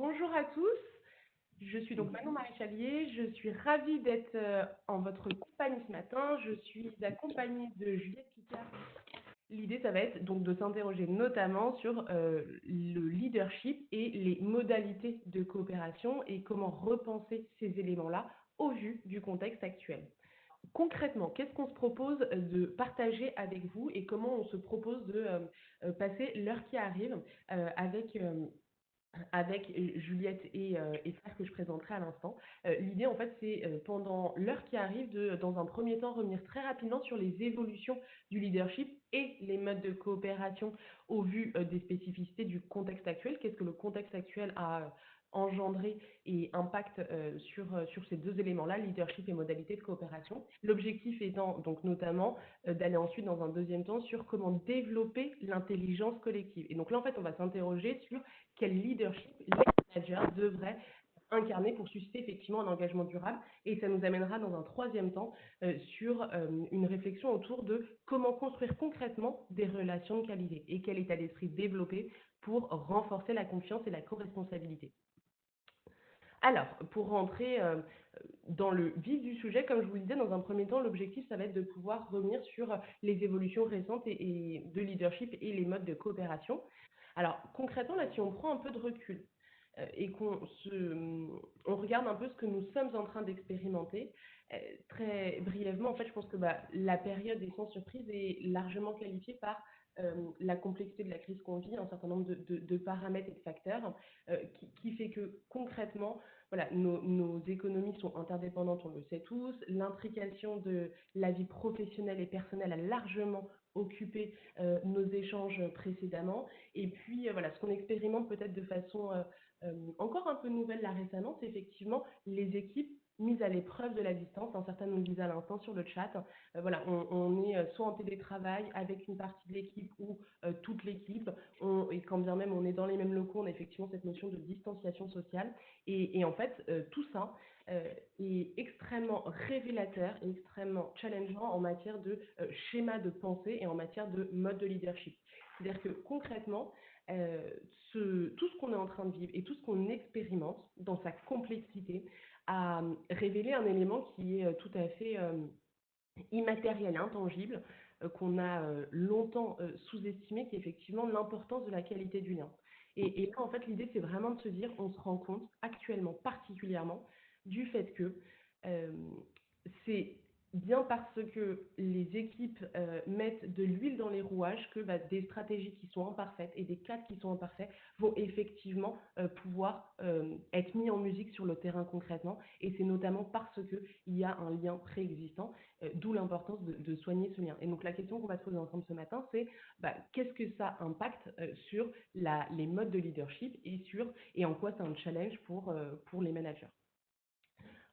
Bonjour à tous, je suis donc Manon Maréchalier, je suis ravie d'être en votre compagnie ce matin. Je suis accompagnée de Juliette Picard. L'idée, ça va être donc de s'interroger notamment sur le leadership et les modalités de coopération et comment repenser ces éléments-là au vu du contexte actuel. Concrètement, qu'est-ce qu'on se propose de partager avec vous et comment on se propose de passer l'heure qui arrive avec Juliette et Claire que je présenterai à l'instant. L'idée, en fait, c'est pendant l'heure qui arrive de, dans un premier temps, revenir très rapidement sur les évolutions du leadership et les modes de coopération au vu des spécificités du contexte actuel. Qu'est-ce que le contexte actuel a engendré et impacte sur ces deux éléments-là, leadership et modalités de coopération. L'objectif étant donc notamment d'aller ensuite dans un deuxième temps sur comment développer l'intelligence collective. Et donc là, en fait, on va s'interroger sur quel leadership les managers devraient incarner pour susciter effectivement un engagement durable. Et ça nous amènera dans un troisième temps sur une réflexion autour de comment construire concrètement des relations de qualité et quel état d'esprit développer pour renforcer la confiance et la co-responsabilité. Alors, pour rentrer dans le vif du sujet, comme je vous le disais, dans un premier temps, l'objectif, ça va être de pouvoir revenir sur les évolutions récentes et de leadership et les modes de coopération. Alors, concrètement, là, si on prend un peu de recul et on regarde un peu ce que nous sommes en train d'expérimenter, très brièvement, en fait, je pense que la période est sans surprise est largement qualifiée par la complexité de la crise qu'on vit, un certain nombre de paramètres et de facteurs qui fait que concrètement, voilà, nos économies sont interdépendantes, on le sait tous. L'intrication de la vie professionnelle et personnelle a largement occupé nos échanges précédemment. Et puis, voilà, ce qu'on expérimente peut-être de façon encore un peu nouvelle là récemment, c'est effectivement les équipes mises à l'épreuve de la distance. Un certain nous le disait à l'instant sur le chat. Voilà, on est soit en télétravail avec une partie de l'équipe ou toute l'équipe. Et quand bien même on est dans les mêmes locaux, on a effectivement cette notion de distanciation sociale. Et en fait, tout ça est extrêmement révélateur et extrêmement challengeant en matière de schéma de pensée et en matière de mode de leadership. C'est-à-dire que concrètement, tout ce qu'on est en train de vivre et tout ce qu'on expérimente dans sa complexité a révélé un élément qui est tout à fait immatériel, intangible, qu'on a longtemps sous-estimé, qui est effectivement l'importance de la qualité du lien. Et là, en fait, l'idée, c'est vraiment de se dire, on se rend compte actuellement, particulièrement, du fait que euh, c'est bien parce que les équipes mettent de l'huile dans les rouages que des stratégies qui sont imparfaites et des cadres qui sont imparfaits vont effectivement pouvoir être mis en musique sur le terrain concrètement. Et c'est notamment parce qu'il y a un lien préexistant, d'où l'importance de soigner ce lien. Et donc la question qu'on va se poser ensemble ce matin, c'est qu'est-ce que ça impacte sur les modes de leadership et en quoi c'est un challenge pour les managers.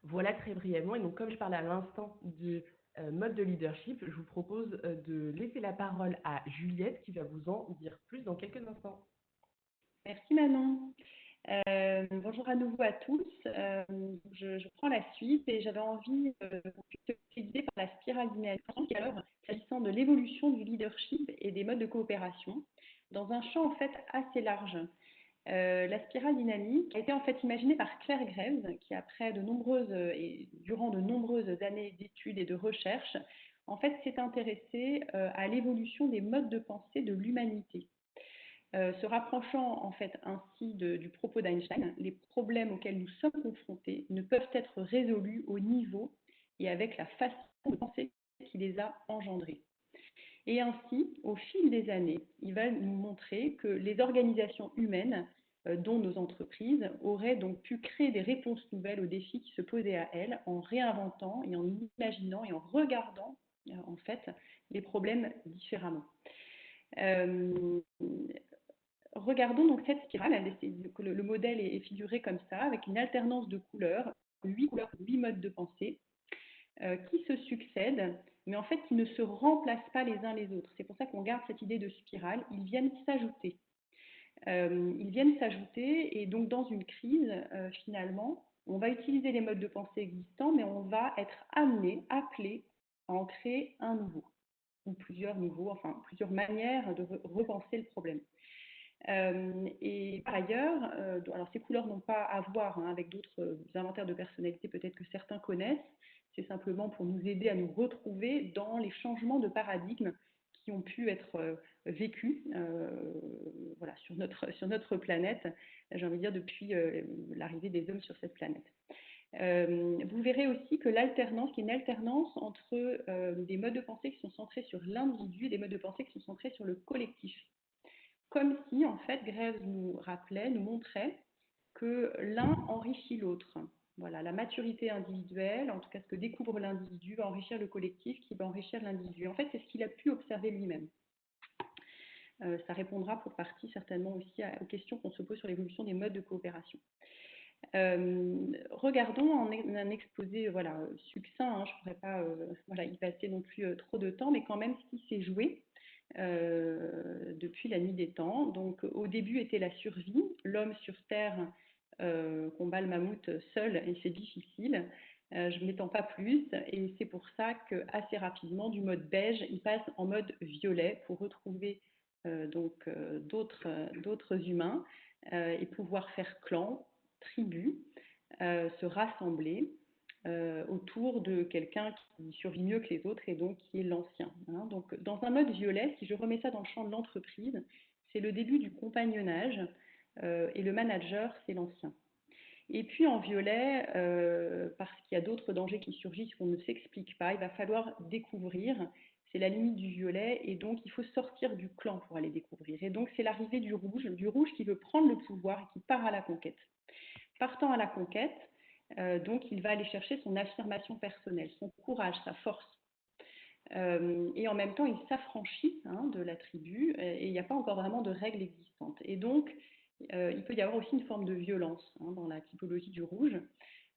Voilà très brièvement. Et donc, comme je parlais à l'instant de mode de leadership, je vous propose de laisser la parole à Juliette qui va vous en dire plus dans quelques instants. Merci Manon. Bonjour à nouveau à tous. Je prends la suite et j'avais envie qu'on puisse utiliser par la spirale dynamique, alors s'agissant de l'évolution du leadership et des modes de coopération, dans un champ en fait assez large. La spirale dynamique a été en fait imaginée par Claire Graves, qui après durant de nombreuses années d'études et de recherches, en fait s'est intéressée à l'évolution des modes de pensée de l'humanité. Se rapprochant en fait ainsi du propos d'Einstein, les problèmes auxquels nous sommes confrontés ne peuvent être résolus au niveau et avec la façon de penser qui les a engendrés. Et ainsi, au fil des années, il va nous montrer que les organisations humaines, dont nos entreprises, auraient donc pu créer des réponses nouvelles aux défis qui se posaient à elles en réinventant et en imaginant et en regardant en fait les problèmes différemment. Regardons donc cette spirale. Le modèle est figuré comme ça, avec une alternance de couleurs, 8 couleurs, 8 modes de pensée, qui se succèdent, mais en fait qui ne se remplacent pas les uns les autres. C'est pour ça qu'on garde cette idée de spirale. Ils viennent s'ajouter. Et donc dans une crise, finalement, on va utiliser les modes de pensée existants, mais on va être appelé à en créer un nouveau, ou plusieurs nouveaux, enfin plusieurs manières de repenser le problème. Et par ailleurs, alors ces couleurs n'ont pas à voir avec d'autres inventaires de personnalité, peut-être que certains connaissent. C'est simplement pour nous aider à nous retrouver dans les changements de paradigme qui ont pu être vécus voilà, sur notre planète, j'ai envie de dire depuis l'arrivée des hommes sur cette planète. Vous verrez aussi que l'alternance, qui est une alternance entre des modes de pensée qui sont centrés sur l'individu et des modes de pensée qui sont centrés sur le collectif. Comme si, en fait, Grève nous rappelait, nous montrait que l'un enrichit l'autre. Voilà, la maturité individuelle, en tout cas ce que découvre l'individu, va enrichir le collectif qui va enrichir l'individu. En fait, c'est ce qu'il a pu observer lui-même. Ça répondra pour partie certainement aussi aux questions qu'on se pose sur l'évolution des modes de coopération. Regardons en un exposé voilà, succinct, je ne pourrais pas voilà, y passer non plus trop de temps, mais quand même ce qui s'est joué depuis la nuit des temps. Donc au début était la survie, l'homme sur Terre combat le mammouth seul et c'est difficile. Je ne m'étends pas plus et c'est pour ça qu'assez rapidement du mode beige, il passe en mode violet pour retrouver d'autres humains et pouvoir faire clan, tribu, se rassembler autour de quelqu'un qui survit mieux que les autres et donc qui est l'ancien. Donc dans un mode violet, si je remets ça dans le champ de l'entreprise, c'est le début du compagnonnage et le manager, c'est l'ancien. Et puis en violet, parce qu'il y a d'autres dangers qui surgissent qu'on ne s'explique pas, il va falloir découvrir. C'est la limite du violet et donc il faut sortir du clan pour aller découvrir. Et donc c'est l'arrivée du rouge qui veut prendre le pouvoir et qui part à la conquête. Partant à la conquête, donc il va aller chercher son affirmation personnelle, son courage, sa force. Et en même temps, il s'affranchit de la tribu et il n'y a pas encore vraiment de règles existantes. Et donc, il peut y avoir aussi une forme de violence dans la typologie du rouge,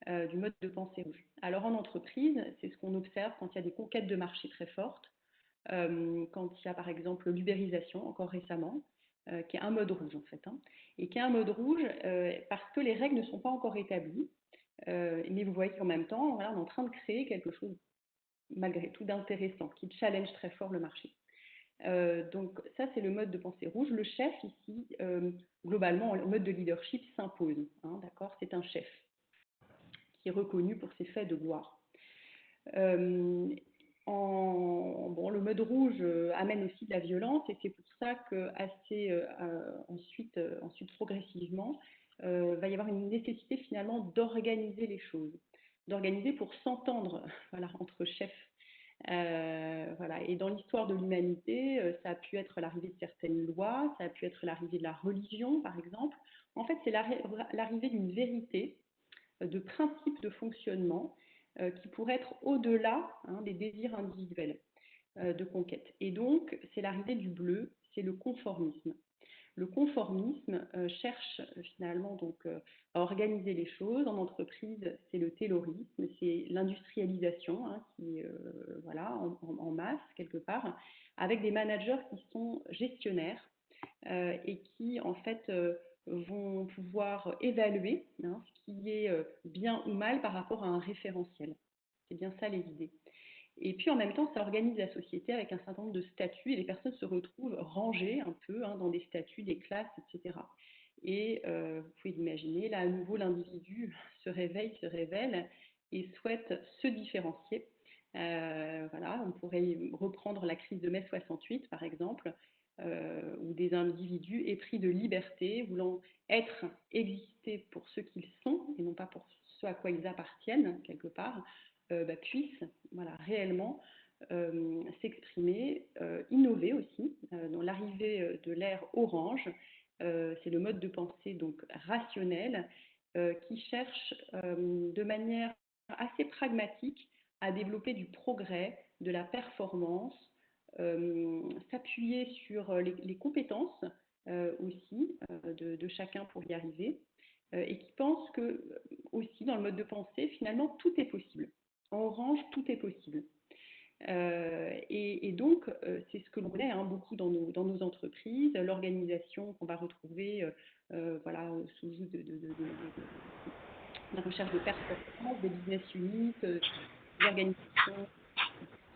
du mode de pensée rouge. Alors en entreprise, c'est ce qu'on observe quand il y a des conquêtes de marché très fortes, quand il y a par exemple l'ubérisation, encore récemment, qui est un mode rouge en fait, et qui est un mode rouge parce que les règles ne sont pas encore établies, mais vous voyez qu'en même temps, voilà, on est en train de créer quelque chose malgré tout d'intéressant, qui challenge très fort le marché. Donc ça, c'est le mode de pensée rouge. Le chef ici, globalement, le mode de leadership s'impose. D'accord, c'est un chef qui est reconnu pour ses faits de gloire. Le mode rouge amène aussi de la violence et c'est pour ça que ensuite progressivement, va y avoir une nécessité finalement d'organiser les choses, d'organiser pour s'entendre voilà, entre chefs. Voilà. Et dans l'histoire de l'humanité, ça a pu être l'arrivée de certaines lois, ça a pu être l'arrivée de la religion, par exemple. En fait, c'est l'arrivée d'une vérité, de principes de fonctionnement qui pourraient être au-delà des désirs individuels de conquête. Et donc, c'est l'arrivée du bleu, c'est le conformisme. Le conformisme cherche finalement donc, à organiser les choses. En entreprise, c'est le taylorisme, c'est l'industrialisation qui voilà, en masse quelque part, avec des managers qui sont gestionnaires et qui en fait vont pouvoir évaluer ce qui est bien ou mal par rapport à un référentiel. C'est bien ça les idées. Et puis en même temps, ça organise la société avec un certain nombre de statuts et les personnes se retrouvent rangées un peu dans des statuts, des classes, etc. Et vous pouvez imaginer, là à nouveau, l'individu se révèle et souhaite se différencier. Voilà, on pourrait reprendre la crise de mai 68 par exemple, où des individus épris de liberté, voulant exister pour ce qu'ils sont et non pas pour ce à quoi ils appartiennent quelque part, puissent voilà, réellement s'exprimer, innover aussi. Dans l'arrivée de l'ère orange, c'est le mode de pensée donc rationnel qui cherche de manière assez pragmatique à développer du progrès, de la performance, s'appuyer sur les compétences aussi de chacun pour y arriver, et qui pense que aussi dans le mode de pensée, finalement, tout est possible. En orange, tout est possible. Et donc, c'est ce que l'on connaît beaucoup dans nos entreprises, l'organisation qu'on va retrouver voilà, sous la recherche de performance, des business units, des organisations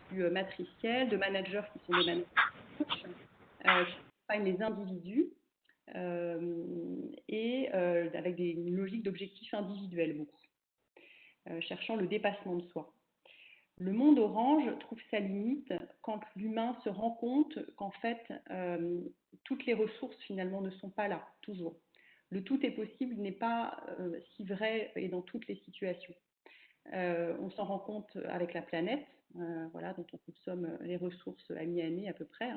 plus matricielles, de managers qui sont des managers qui accompagnent les individus et avec une logique d'objectifs individuels beaucoup, cherchant le dépassement de soi. Le monde orange trouve sa limite quand l'humain se rend compte qu'en fait, toutes les ressources finalement ne sont pas là, toujours. Le tout est possible n'est pas si vrai et dans toutes les situations. On s'en rend compte avec la planète, voilà, dont on consomme les ressources à mi-année à peu près.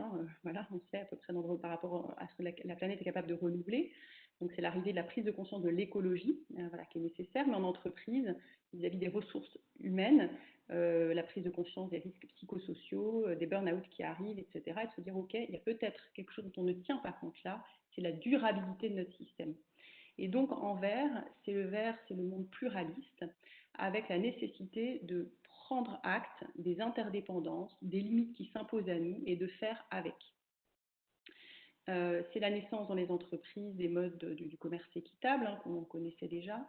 Voilà, on sait à peu près par rapport à ce que la planète est capable de renouveler. Donc c'est l'arrivée de la prise de conscience de l'écologie, voilà, qui est nécessaire, mais en entreprise, vis-à-vis des ressources humaines, la prise de conscience des risques psychosociaux, des burn-out qui arrivent, etc. Et de se dire, OK, il y a peut-être quelque chose dont on ne tient pas compte là, c'est la durabilité de notre système. Et donc en vert, c'est le monde pluraliste, avec la nécessité de prendre acte des interdépendances, des limites qui s'imposent à nous et de faire avec. C'est la naissance dans les entreprises des modes du commerce équitable, qu'on connaissait déjà.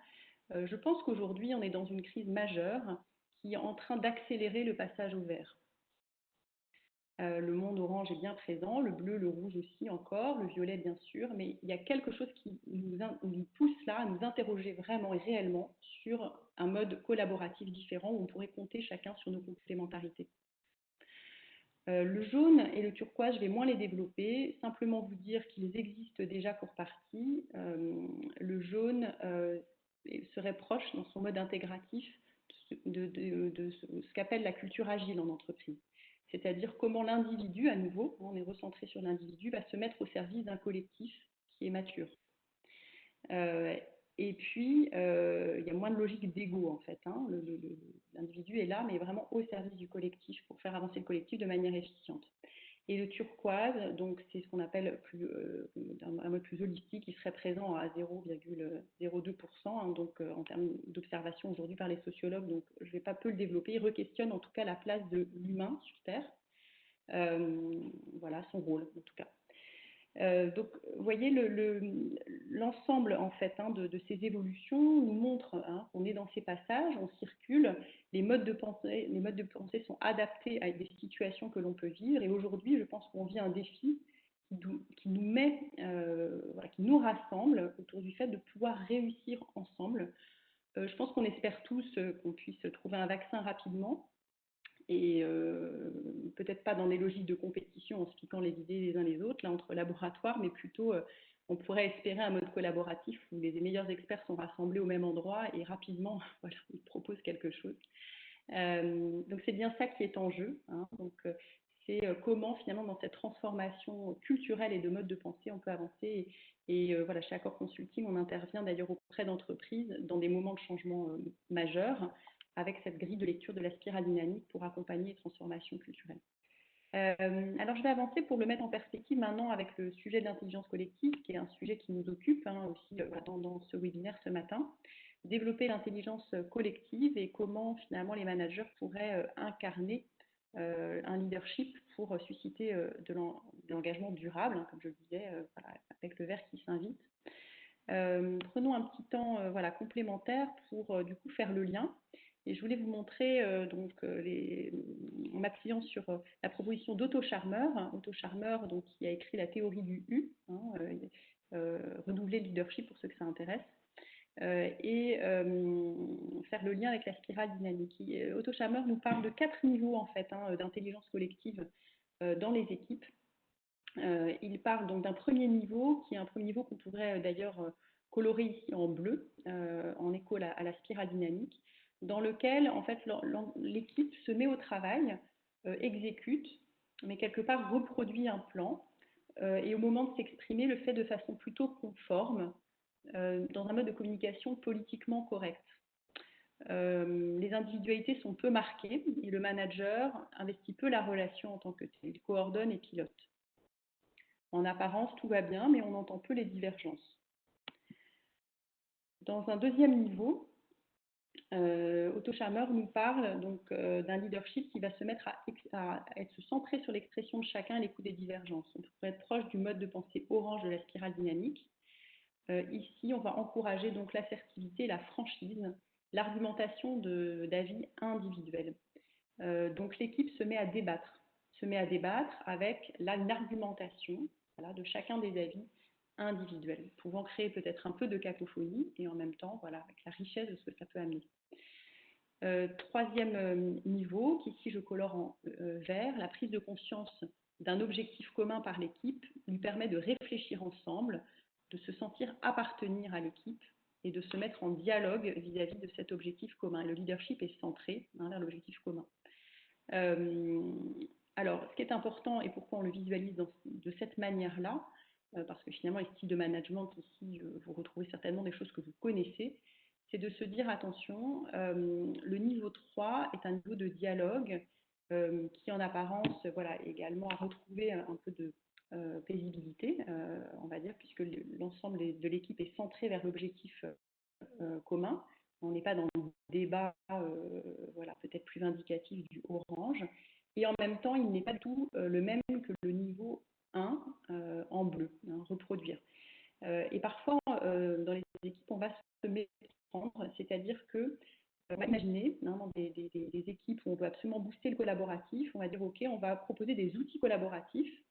Je pense qu'aujourd'hui, on est dans une crise majeure qui est en train d'accélérer le passage au vert. Le monde orange est bien présent, le bleu, le rouge aussi encore, le violet bien sûr, mais il y a quelque chose qui nous pousse là à nous interroger vraiment et réellement sur un mode collaboratif différent où on pourrait compter chacun sur nos complémentarités. Le jaune et le turquoise, je vais moins les développer, simplement vous dire qu'ils existent déjà pour partie. Le jaune serait proche dans son mode intégratif de ce qu'appelle la culture agile en entreprise. C'est-à-dire comment l'individu, à nouveau, on est recentré sur l'individu, va se mettre au service d'un collectif qui est mature. Et puis, il y a moins de logique d'ego, en fait. L'individu est là, mais vraiment au service du collectif pour faire avancer le collectif de manière efficiente. Et le turquoise, donc c'est ce qu'on appelle un mode plus holistique, qui serait présent à 0,02%, donc en termes d'observation aujourd'hui par les sociologues. Donc je ne vais pas peu le développer. Il re-questionne en tout cas la place de l'humain sur Terre. Voilà son rôle en tout cas. Donc, vous voyez, l'ensemble en fait de ces évolutions nous montre qu'on est dans ces passages, on circule, les modes de pensée sont adaptés à des situations que l'on peut vivre. Et aujourd'hui, je pense qu'on vit un défi qui nous met, voilà, qui nous rassemble autour du fait de pouvoir réussir ensemble. Je pense qu'on espère tous qu'on puisse trouver un vaccin rapidement. Et peut-être pas dans des logiques de compétition en se piquant les idées les uns les autres, là, entre laboratoires, mais plutôt on pourrait espérer un mode collaboratif où les meilleurs experts sont rassemblés au même endroit et rapidement, voilà, ils proposent quelque chose. Donc c'est bien ça qui est en jeu. Donc c'est comment finalement dans cette transformation culturelle et de mode de pensée on peut avancer. Et voilà, chez Accor Consulting, on intervient d'ailleurs auprès d'entreprises dans des moments de changement majeurs, avec cette grille de lecture de la spirale dynamique pour accompagner les transformations culturelles. Alors je vais avancer pour le mettre en perspective maintenant avec le sujet de l'intelligence collective, qui est un sujet qui nous occupe aussi dans ce webinaire ce matin. Développer l'intelligence collective et comment finalement les managers pourraient incarner un leadership pour susciter de l'engagement durable, comme je le disais, voilà, avec le vert qui s'invite. Prenons un petit temps complémentaire pour du coup faire le lien. Et je voulais vous montrer, en m'appuyant sur la proposition d'Otto Scharmer. Otto Scharmer, donc, qui a écrit la théorie du U, renouveler le leadership pour ceux que ça intéresse, et faire le lien avec la spirale dynamique. Otto Scharmer nous parle de 4 niveaux en fait, d'intelligence collective dans les équipes. Il parle donc d'un premier niveau, qui est un premier niveau qu'on pourrait d'ailleurs colorer ici en bleu, en écho à la spirale dynamique, dans lequel en fait l'équipe se met au travail, exécute, mais quelque part reproduit un plan, et au moment de s'exprimer, le fait de façon plutôt conforme, dans un mode de communication politiquement correct. Les individualités sont peu marquées et le manager investit peu la relation en tant que tel. Il coordonne et pilote. En apparence, tout va bien, mais on entend peu les divergences. Dans un deuxième niveau, Otto Scharmer nous parle donc d'un leadership qui va se mettre à être centré sur l'expression de chacun et l'écoute des divergences. On pourrait être proche du mode de pensée orange de la spirale dynamique. Ici, on va encourager donc l'assertivité et la franchise, l'argumentation d'avis individuels. Donc l'équipe se met à débattre avec là une argumentation de chacun des avis individuel, pouvant créer peut-être un peu de cacophonie et en même temps, voilà, avec la richesse de ce que ça peut amener. Troisième niveau, qu'ici je colore en vert, la prise de conscience d'un objectif commun par l'équipe lui permet de réfléchir ensemble, de se sentir appartenir à l'équipe et de se mettre en dialogue vis-à-vis de cet objectif commun. Et le leadership est centré vers l'objectif commun. Alors, ce qui est important et pourquoi on le visualise de cette manière-là, parce que finalement, les styles de management, ici, vous retrouvez certainement des choses que vous connaissez, c'est de se dire, attention, le niveau 3 est un niveau de dialogue qui, en apparence, voilà, également a retrouvé un peu de paisibilité, on va dire, puisque l'ensemble de l'équipe est centré vers l'objectif commun. On n'est pas dans le débat voilà, peut-être plus vindicatif du orange. Et en même temps, il n'est pas du tout le même que le niveau 1 en bleu, hein, reproduire. Et parfois, dans les équipes, on va se méprendre, c'est-à-dire que on va imaginer dans des équipes où on veut absolument booster le collaboratif, on va dire ok, on va proposer des outils collaboratifs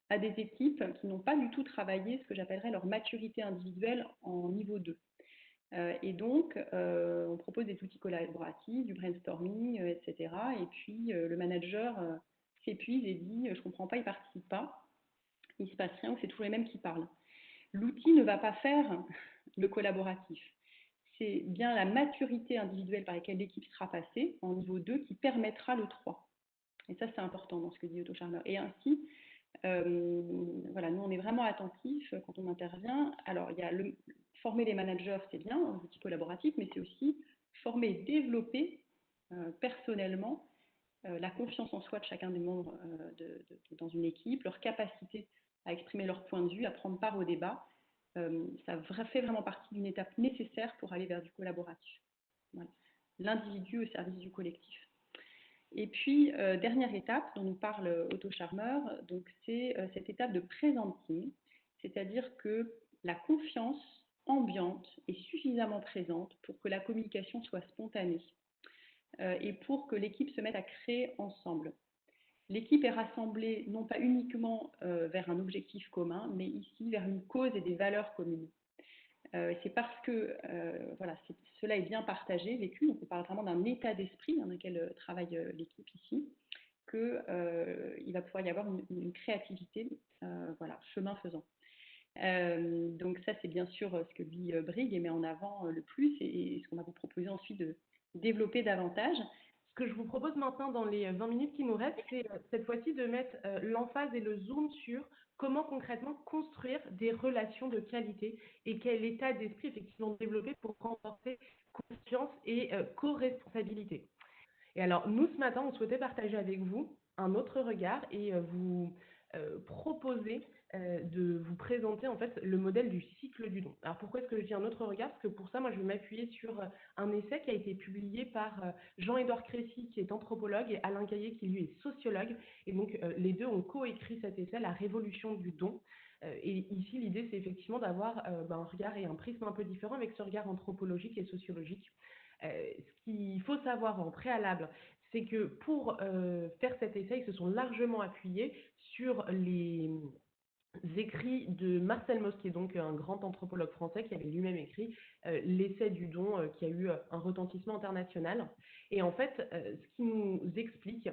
à des équipes qui n'ont pas du tout travaillé ce que j'appellerais leur maturité individuelle en niveau 2. Et donc, on propose des outils collaboratifs, du brainstorming, etc. Et puis, le manager s'épuise et dit « je ne comprends pas, il ne participe pas, il ne se passe rien, ou c'est toujours les mêmes qui parlent ». L'outil ne va pas faire le collaboratif. C'est bien la maturité individuelle par laquelle l'équipe sera passée en niveau 2 qui permettra le 3. Et ça, c'est important dans ce que dit Otto Scharmer. Et ainsi, voilà, nous, on est vraiment attentifs quand on intervient. Alors, il y a former les managers, c'est bien, un outil collaboratif, mais c'est aussi former et développer personnellement la confiance en soi de chacun des membres dans une équipe, leur capacité à exprimer leur point de vue, à prendre part au débat. Ça fait vraiment partie d'une étape nécessaire pour aller vers du collaboratif. Voilà. L'individu au service du collectif. Et puis, dernière étape dont nous parle Otto Scharmer, donc c'est cette étape de presenting, c'est-à-dire que la confiance ambiante est suffisamment présente pour que la communication soit spontanée et pour que l'équipe se mette à créer ensemble. L'équipe est rassemblée non pas uniquement vers un objectif commun, mais ici vers une cause et des valeurs communes. C'est parce que voilà, cela est bien partagé, vécu, donc on parle vraiment d'un état d'esprit dans lequel travaille l'équipe ici, qu'il va pouvoir y avoir une créativité, voilà, chemin faisant. Donc ça, c'est bien sûr ce que lui Brigg met en avant le plus et ce qu'on va vous proposer ensuite de développer davantage. Ce que je vous propose maintenant dans les 20 minutes qui nous restent, c'est cette fois-ci de mettre l'emphase et le zoom sur comment concrètement construire des relations de qualité et quel état d'esprit effectivement développer pour renforcer confiance et co-responsabilité. Et alors, nous, ce matin, on souhaitait partager avec vous un autre regard et vous proposer de vous présenter en fait le modèle du cycle du don. Alors pourquoi est-ce que je dis un autre regard? Parce que pour ça, moi, je vais m'appuyer sur un essai qui a été publié par Jean-Édouard Crécy, qui est anthropologue, et Alain Caillé, qui lui est sociologue. Et donc, les deux ont coécrit cet essai, La révolution du don. Et ici, l'idée, c'est effectivement d'avoir un regard et un prisme un peu différent avec ce regard anthropologique et sociologique. Ce qu'il faut savoir en préalable, c'est que pour faire cet essai, ils se sont largement appuyés sur les écrits de Marcel Mauss, qui est donc un grand anthropologue français qui avait lui-même écrit l'essai du don qui a eu un retentissement international. Et en fait, ce qui nous explique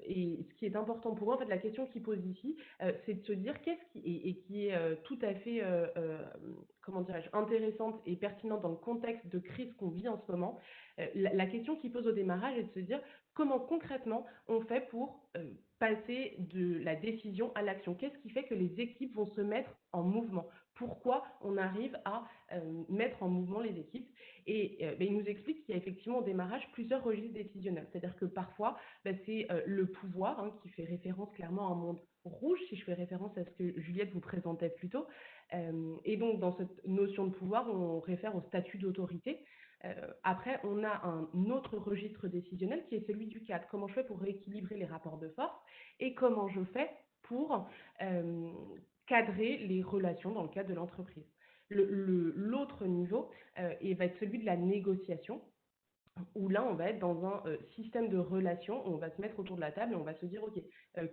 et ce qui est important pour eux, en fait, la question qu'ils posent ici, c'est de se dire qui est tout à fait comment dirais-je, intéressante et pertinente dans le contexte de crise qu'on vit en ce moment. La question qu'ils posent au démarrage est de se dire comment concrètement on fait pour passer de la décision à l'action. Qu'est-ce qui fait que les équipes vont se mettre en mouvement? Pourquoi on arrive à mettre en mouvement les équipes? Et il nous explique qu'il y a effectivement au démarrage plusieurs registres décisionnels. C'est-à-dire que parfois, c'est le pouvoir qui fait référence clairement à un monde rouge, si je fais référence à ce que Juliette vous présentait plus tôt. Et donc, dans cette notion de pouvoir, on réfère au statut d'autorité. Après, on a un autre registre décisionnel qui est celui du cadre. Comment je fais pour rééquilibrer les rapports de force et comment je fais pour cadrer les relations dans le cadre de l'entreprise. L'autre niveau va être celui de la négociation, où là, on va être dans un système de relations, on va se mettre autour de la table et on va se dire, OK,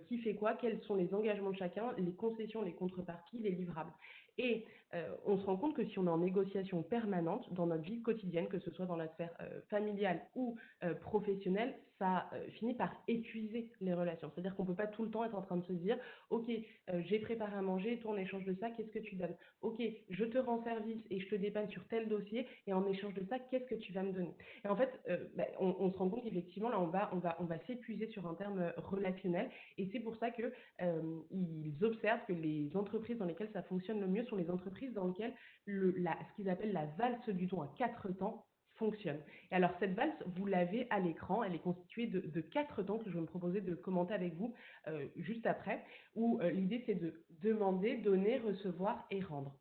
qui fait quoi, quels sont les engagements de chacun, les concessions, les contreparties, les livrables. Et on se rend compte que si on est en négociation permanente dans notre vie quotidienne, que ce soit dans la sphère familiale ou professionnelle, ça finit par épuiser les relations. C'est-à-dire qu'on ne peut pas tout le temps être en train de se dire, ok, j'ai préparé à manger, toi en échange de ça, qu'est-ce que tu donnes? Ok, je te rends service et je te dépanne sur tel dossier, et en échange de ça, qu'est-ce que tu vas me donner? Et en fait, on se rend compte qu'effectivement, là, on va s'épuiser sur un terme relationnel, et c'est pour ça que ils observent que les entreprises dans lesquelles ça fonctionne le mieux sont les entreprises dans lesquelles ce qu'ils appellent la valse du don à quatre temps fonctionne. Et alors cette valse, vous l'avez à l'écran, elle est constituée de quatre temps que je vais me proposer de commenter avec vous juste après, où l'idée c'est de demander, donner, recevoir et rendre.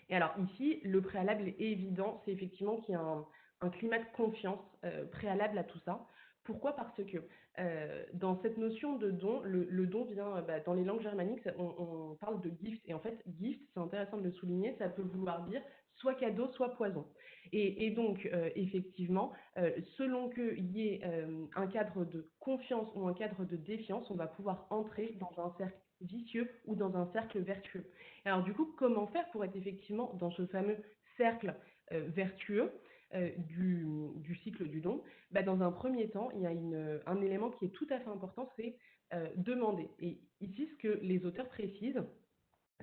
Et alors ici, le préalable est évident, c'est effectivement qu'il y a un climat de confiance préalable à tout ça. Pourquoi? Parce que dans cette notion de don, le don vient, dans les langues germaniques, on parle de gift. Et en fait, gift, c'est intéressant de le souligner, ça peut vouloir dire soit cadeau, soit poison. Et donc, effectivement, selon qu'il y ait un cadre de confiance ou un cadre de défiance, on va pouvoir entrer dans un cercle vicieux ou dans un cercle vertueux. Alors du coup, comment faire pour être effectivement dans ce fameux cercle vertueux du cycle du don? Dans un premier temps, il y a un élément qui est tout à fait important, c'est demander. Et ici, ce que les auteurs précisent,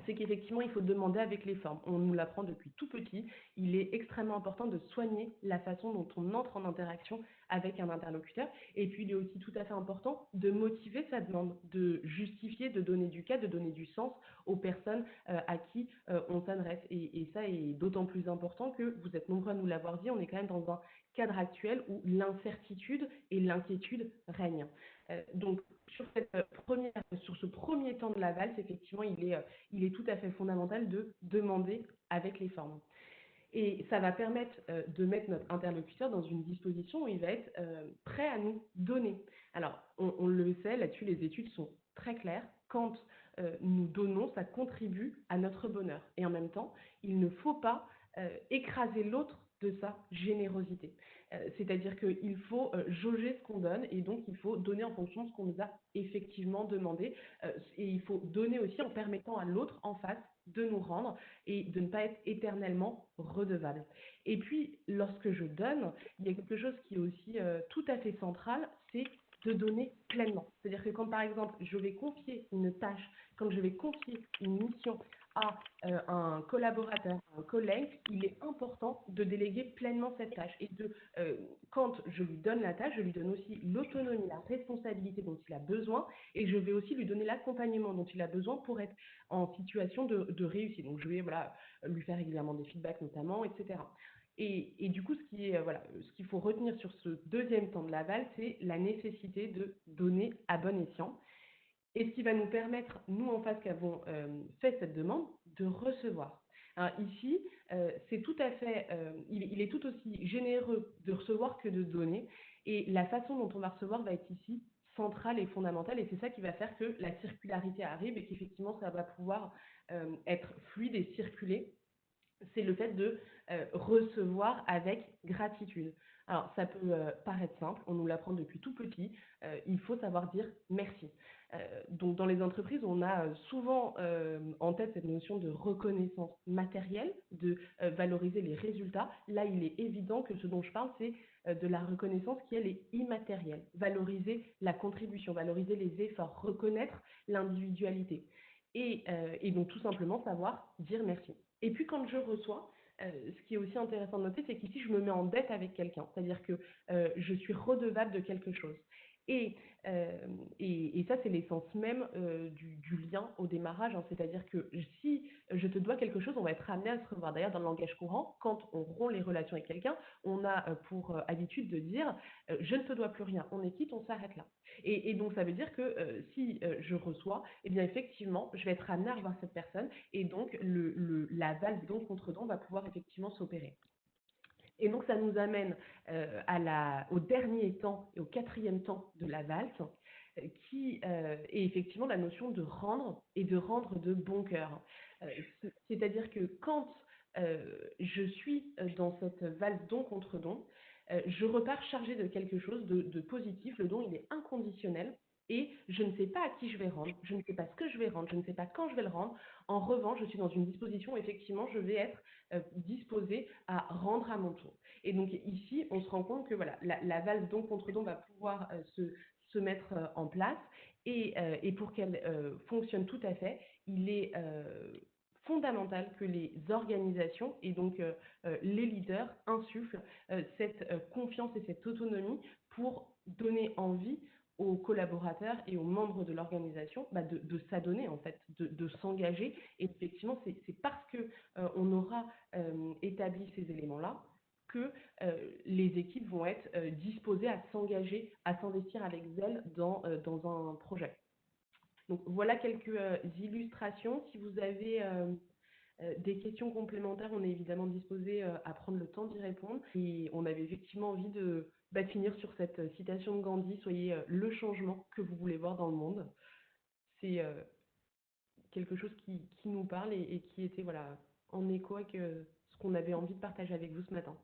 c'est qu'effectivement, il faut demander avec les formes. On nous l'apprend depuis tout petit. Il est extrêmement important de soigner la façon dont on entre en interaction avec un interlocuteur. Et puis, il est aussi tout à fait important de motiver sa demande, de justifier, de donner du cadre, de donner du sens aux personnes à qui on s'adresse. Et ça est d'autant plus important que, vous êtes nombreux à nous l'avoir dit, on est quand même dans un cadre actuel où l'incertitude et l'inquiétude règnent. Donc, sur ce premier temps de la valse, effectivement, il est tout à fait fondamental de demander avec les formes. Et ça va permettre de mettre notre interlocuteur dans une disposition où il va être prêt à nous donner. Alors, on le sait, là-dessus, les études sont très claires. Quand nous donnons, ça contribue à notre bonheur. Et en même temps, il ne faut pas écraser l'autre de sa générosité. C'est-à-dire qu'il faut jauger ce qu'on donne, et donc il faut donner en fonction de ce qu'on nous a effectivement demandé. Et il faut donner aussi en permettant à l'autre en face de nous rendre et de ne pas être éternellement redevable. Et puis, lorsque je donne, il y a quelque chose qui est aussi tout à fait central, c'est de donner pleinement. C'est-à-dire que quand, par exemple, je vais confier une tâche, quand je vais confier une mission à un collaborateur, à un collègue, il est important de déléguer pleinement cette tâche. Et quand je lui donne la tâche, je lui donne aussi l'autonomie, la responsabilité dont il a besoin, et je vais aussi lui donner l'accompagnement dont il a besoin pour être en situation de réussite. Donc, je vais lui faire régulièrement des feedbacks notamment, etc. Et du coup, ce qu'il faut retenir sur ce deuxième temps de l'aval, c'est la nécessité de donner à bon escient. Et ce qui va nous permettre, nous en face qui avons fait cette demande, de recevoir. Alors ici, c'est tout à fait, il est tout aussi généreux de recevoir que de donner. Et la façon dont on va recevoir va être ici centrale et fondamentale. Et c'est ça qui va faire que la circularité arrive et qu'effectivement, ça va pouvoir être fluide et circuler. C'est le fait de recevoir avec gratitude. Alors, ça peut paraître simple, on nous l'apprend depuis tout petit, il faut savoir dire merci. Donc, dans les entreprises, on a souvent en tête cette notion de reconnaissance matérielle, de valoriser les résultats. Là, il est évident que ce dont je parle, c'est de la reconnaissance qui, elle, est immatérielle. Valoriser la contribution, valoriser les efforts, reconnaître l'individualité. Et donc, tout simplement, savoir dire merci. Et puis quand je reçois, ce qui est aussi intéressant de noter, c'est qu'ici, je me mets en dette avec quelqu'un. C'est-à-dire que je suis redevable de quelque chose. Et, euh, et ça, c'est l'essence même du lien au démarrage, hein. C'est-à-dire que si je te dois quelque chose, on va être amené à se revoir. D'ailleurs, dans le langage courant, quand on rompt les relations avec quelqu'un, on a pour habitude de dire je ne te dois plus rien, on est quitte, on s'arrête là. Et donc, ça veut dire que si je reçois, eh bien, effectivement, je vais être amené à revoir cette personne, et donc la valse don contre don va pouvoir effectivement s'opérer. Et donc, ça nous amène au dernier temps et au quatrième temps de la valse, qui est effectivement la notion de rendre et de rendre de bon cœur. C'est-à-dire que quand je suis dans cette valse don contre don, je repars chargée de quelque chose de positif. Le don, il est inconditionnel. et je ne sais pas à qui je vais rendre, je ne sais pas ce que je vais rendre, je ne sais pas quand je vais le rendre. En revanche, je suis dans une disposition où effectivement, je vais être disposée à rendre à mon tour. Et donc ici, on se rend compte que voilà, la valse don contre don va pouvoir se mettre en place et pour qu'elle fonctionne tout à fait, il est fondamental que les organisations et donc les leaders insufflent cette confiance et cette autonomie pour donner envie aux collaborateurs et aux membres de l'organisation de s'adonner en fait, de s'engager. Et effectivement, c'est parce que on aura établi ces éléments-là que les équipes vont être disposées à s'engager, à s'investir avec zèle dans un projet. Donc voilà quelques illustrations. Si vous avez des questions complémentaires, on est évidemment disposé à prendre le temps d'y répondre. Et on avait effectivement envie de finir sur cette citation de Gandhi, soyez le changement que vous voulez voir dans le monde. C'est quelque chose qui nous parle et qui était voilà, en écho avec ce qu'on avait envie de partager avec vous ce matin.